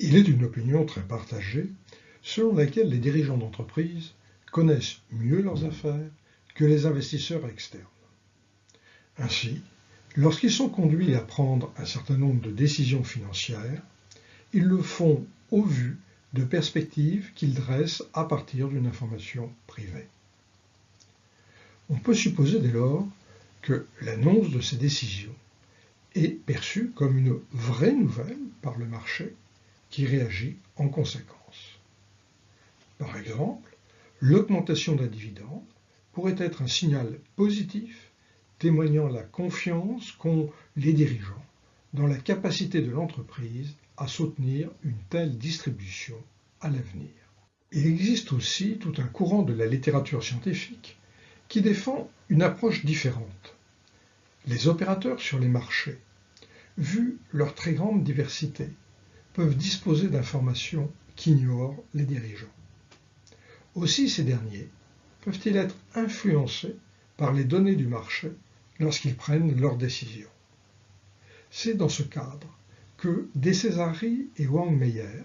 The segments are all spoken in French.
Il est une opinion très partagée selon laquelle les dirigeants d'entreprise connaissent mieux leurs affaires que les investisseurs externes. Ainsi, lorsqu'ils sont conduits à prendre un certain nombre de décisions financières, ils le font au vu de perspectives qu'ils dressent à partir d'une information privée. On peut supposer dès lors que l'annonce de ces décisions est perçue comme une vraie nouvelle par le marché qui réagit en conséquence. Par exemple, l'augmentation d'un dividende pourrait être un signal positif témoignant la confiance qu'ont les dirigeants dans la capacité de l'entreprise à soutenir une telle distribution à l'avenir. Il existe aussi tout un courant de la littérature scientifique qui défend une approche différente. Les opérateurs sur les marchés, vu leur très grande diversité, peuvent disposer d'informations qu'ignorent les dirigeants. Aussi ces derniers peuvent-ils être influencés par les données du marché lorsqu'ils prennent leurs décisions. C'est dans ce cadre que De Cesari et Wang Meyer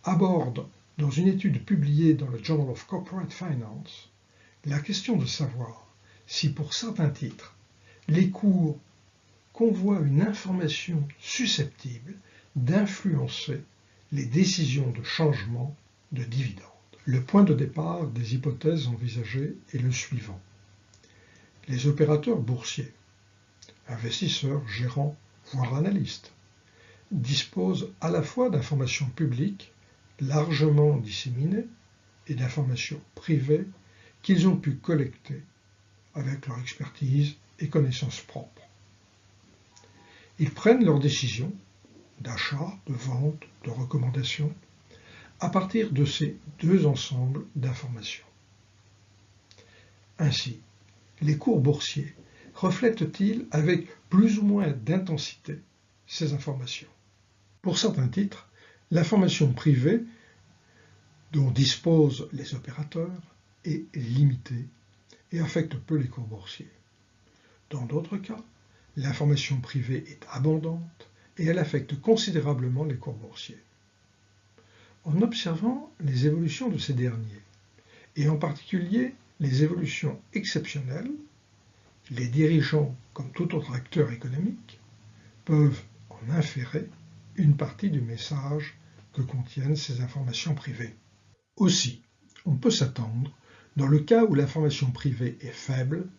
abordent dans une étude publiée dans le Journal of Corporate Finance la question de savoir si pour certains titres, les cours convoient une information susceptible d'influencer les décisions de changement de dividendes. Le point de départ des hypothèses envisagées est le suivant. Les opérateurs boursiers, investisseurs, gérants, voire analystes, disposent à la fois d'informations publiques largement disséminées et d'informations privées qu'ils ont pu collecter avec leur expertise et connaissances propres. Ils prennent leurs décisions d'achat, de vente, de recommandation à partir de ces deux ensembles d'informations. Ainsi, les cours boursiers reflètent-ils avec plus ou moins d'intensité ces informations? Pour certains titres, l'information privée dont disposent les opérateurs est limitée et affecte peu les cours boursiers. Dans d'autres cas, l'information privée est abondante et elle affecte considérablement les cours boursiers. En observant les évolutions de ces derniers, et en particulier les évolutions exceptionnelles, les dirigeants, comme tout autre acteur économique, peuvent en inférer une partie du message que contiennent ces informations privées. Aussi, on peut s'attendre, dans le cas où l'information privée est faible,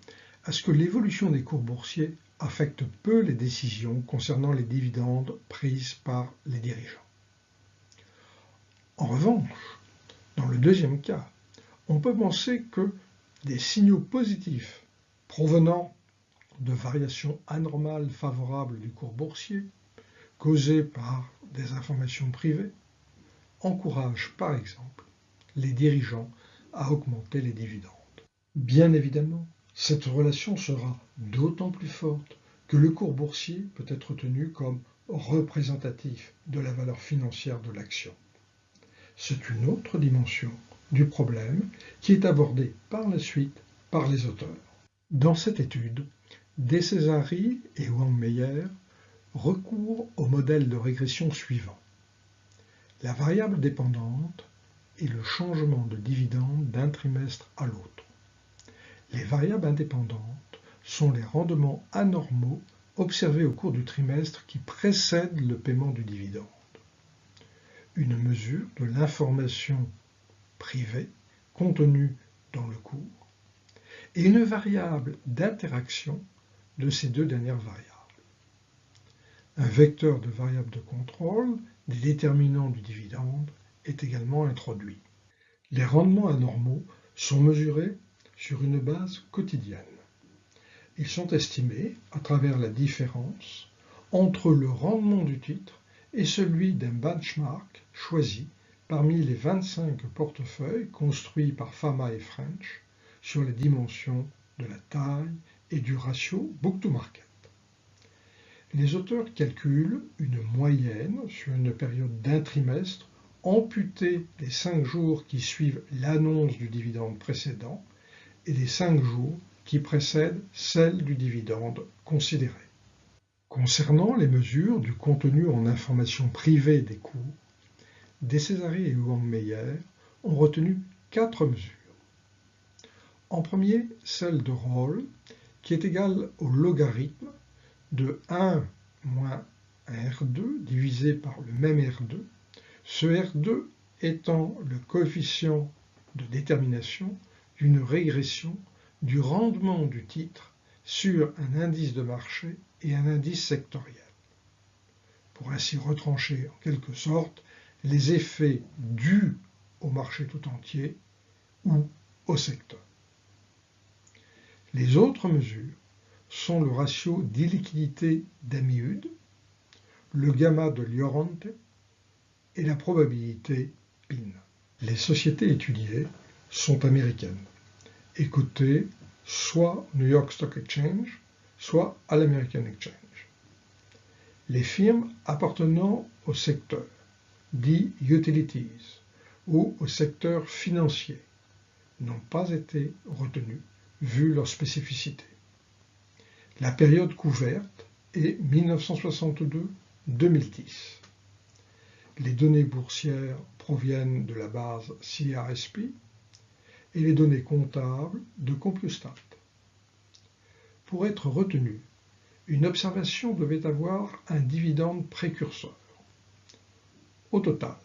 à ce que l'évolution des cours boursiers affecte peu les décisions concernant les dividendes prises par les dirigeants. En revanche, dans le deuxième cas, on peut penser que des signaux positifs provenant de variations anormales favorables du cours boursier, causées par des informations privées, encouragent par exemple les dirigeants à augmenter les dividendes. Bien évidemment, cette relation sera d'autant plus forte que le cours boursier peut être tenu comme représentatif de la valeur financière de l'action. C'est une autre dimension du problème qui est abordée par la suite par les auteurs. Dans cette étude, De Cesari et Wang Meyer recourent au modèle de régression suivant. La variable dépendante est le changement de dividende d'un trimestre à l'autre. Les variables indépendantes sont les rendements anormaux observés au cours du trimestre qui précède le paiement du dividende. Une mesure de l'information privée contenue dans le cours et une variable d'interaction de ces deux dernières variables. Un vecteur de variables de contrôle des déterminants du dividende est également introduit. Les rendements anormaux sont mesurés sur une base quotidienne. Ils sont estimés à travers la différence entre le rendement du titre et celui d'un benchmark choisi parmi les 25 portefeuilles construits par Fama et French sur les dimensions de la taille et du ratio book-to-market. Les auteurs calculent une moyenne sur une période d'un trimestre amputée des 5 jours qui suivent l'annonce du dividende précédent et des 5 jours qui précèdent celle du dividende considéré. Concernant les mesures du contenu en information privée des cours, Descésari et Huang Meyer ont retenu 4 mesures. En premier, celle de Rolle, qui est égale au logarithme de 1 moins un R2 divisé par le même R2, ce R2 étant le coefficient de détermination d'une régression du rendement du titre sur un indice de marché et un indice sectoriel, pour ainsi retrancher en quelque sorte les effets dus au marché tout entier ou au secteur. Les autres mesures sont le ratio d'illiquidité d'Amiud, le gamma de Llorente et la probabilité PIN. Les sociétés étudiées sont américaines et cotées soit au New York Stock Exchange, soit à l'American Exchange. Les firmes appartenant au secteur, dit utilities, ou au secteur financier, n'ont pas été retenues vu leur spécificité. La période couverte est 1962-2010. Les données boursières proviennent de la base CRSP et les données comptables de Compustat. Pour être retenue, une observation devait avoir un dividende précurseur. Au total,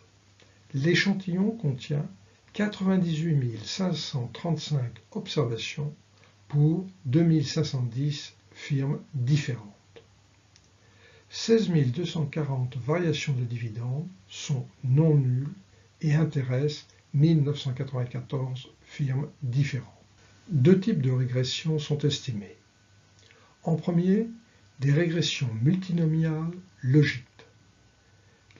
l'échantillon contient 98 535 observations pour 2510 firmes différentes. 16 240 variations de dividendes sont non nulles et intéressent 1994 firmes différentes. 2 types de régressions sont estimés. En premier, des régressions multinomiales logiques.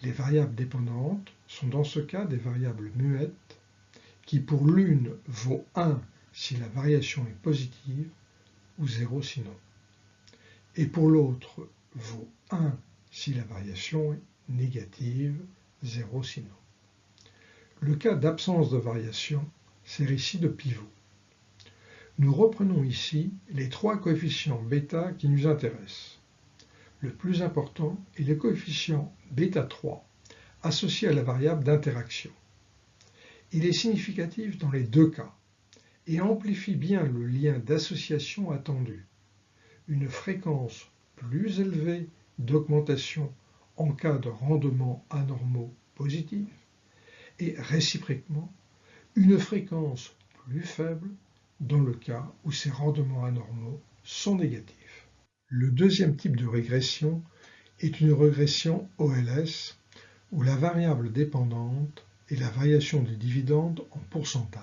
Les variables dépendantes sont dans ce cas des variables muettes qui pour l'une vaut 1 si la variation est positive ou 0 sinon, et pour l'autre vaut 1 si la variation est négative, 0 sinon. Le cas d'absence de variation sert ici de pivot. Nous reprenons ici les 3 coefficients β qui nous intéressent. Le plus important est le coefficient β3 associé à la variable d'interaction. Il est significatif dans les 2 cas et amplifie bien le lien d'association attendu. Une fréquence plus élevée d'augmentation en cas de rendements anormaux positifs et réciproquement une fréquence plus faible dans le cas où ces rendements anormaux sont négatifs. Le deuxième type de régression est une régression OLS où la variable dépendante est la variation des dividendes en pourcentage.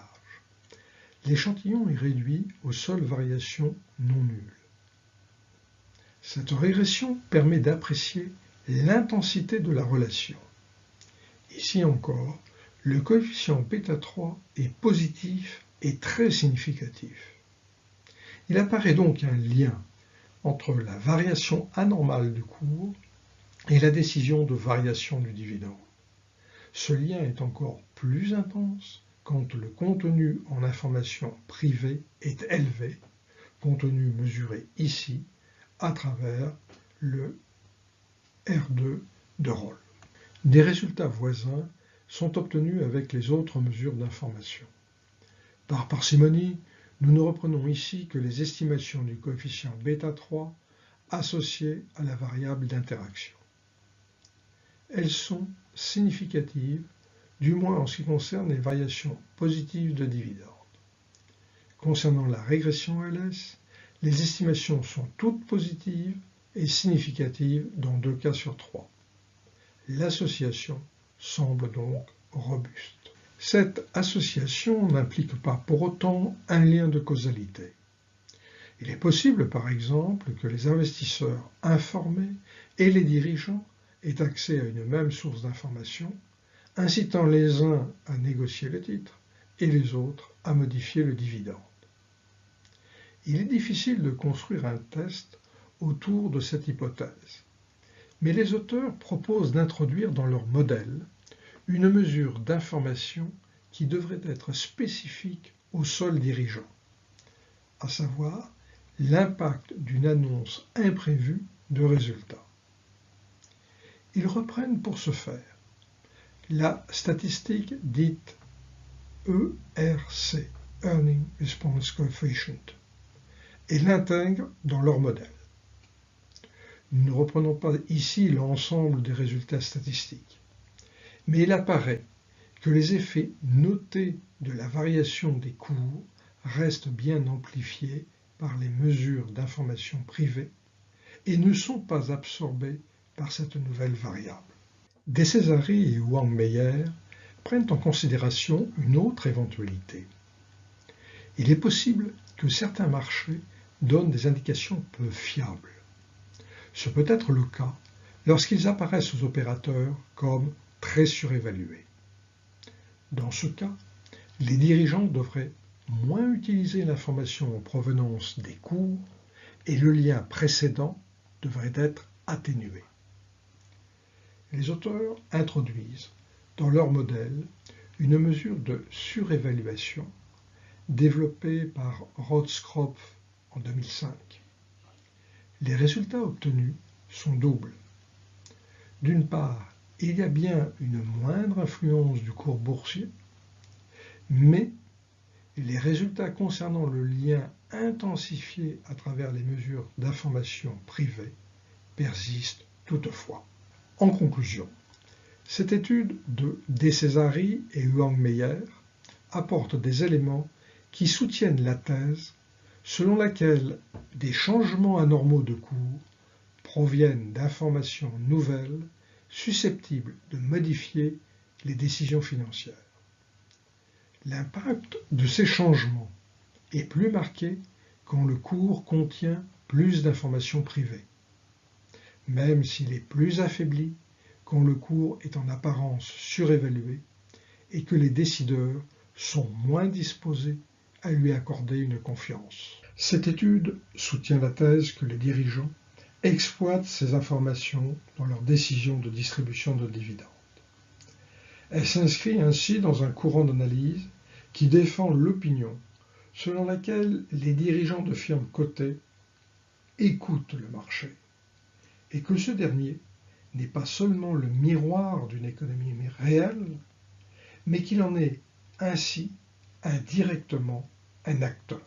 L'échantillon est réduit aux seules variations non nulles. Cette régression permet d'apprécier l'intensité de la relation. Ici encore, le coefficient β3 est positif et très significatif. Il apparaît donc un lien entre la variation anormale du cours et la décision de variation du dividende. Ce lien est encore plus intense quand le contenu en information privée est élevé, contenu mesuré ici à travers le R2 de Rolle. Des résultats voisins sont obtenus avec les autres mesures d'information. Par parcimonie, nous ne reprenons ici que les estimations du coefficient β3 associées à la variable d'interaction. Elles sont significatives, du moins en ce qui concerne les variations positives de dividendes. Concernant la régression LS, les estimations sont toutes positives et significatives dans 2 cas sur 3. L'association semble donc robuste. Cette association n'implique pas pour autant un lien de causalité. Il est possible, par exemple, que les investisseurs informés et les dirigeants aient accès à une même source d'information, incitant les uns à négocier le titre et les autres à modifier le dividende. Il est difficile de construire un test autour de cette hypothèse, mais les auteurs proposent d'introduire dans leur modèle une mesure d'information qui devrait être spécifique au seul dirigeant, à savoir l'impact d'une annonce imprévue de résultats. Ils reprennent pour ce faire la statistique dite ERC, Earning Response Coefficient, et l'intègrent dans leur modèle. Nous ne reprenons pas ici l'ensemble des résultats statistiques, mais il apparaît que les effets notés de la variation des cours restent bien amplifiés par les mesures d'information privée et ne sont pas absorbés par cette nouvelle variable. De Cesari et Wang Meyer prennent en considération une autre éventualité. Il est possible que certains marchés donnent des indications peu fiables. Ce peut être le cas lorsqu'ils apparaissent aux opérateurs comme très surévalués. Dans ce cas, les dirigeants devraient moins utiliser l'information en provenance des cours et le lien précédent devrait être atténué. Les auteurs introduisent dans leur modèle une mesure de surévaluation développée par Rothskopf en 2005. Les résultats obtenus sont doubles. D'une part, il y a bien une moindre influence du cours boursier, mais les résultats concernant le lien intensifié à travers les mesures d'information privée persistent toutefois. En conclusion, cette étude de Cesari et Wang Meyer apporte des éléments qui soutiennent la thèse selon laquelle des changements anormaux de cours proviennent d'informations nouvelles susceptibles de modifier les décisions financières. L'impact de ces changements est plus marqué quand le cours contient plus d'informations privées, même s'il est plus affaibli quand le cours est en apparence surévalué et que les décideurs sont moins disposés à lui accorder une confiance. Cette étude soutient la thèse que les dirigeants exploitent ces informations dans leurs décisions de distribution de dividendes. Elle s'inscrit ainsi dans un courant d'analyse qui défend l'opinion selon laquelle les dirigeants de firmes cotées écoutent le marché et que ce dernier n'est pas seulement le miroir d'une économie réelle, mais qu'il en est ainsi indirectement un acteur.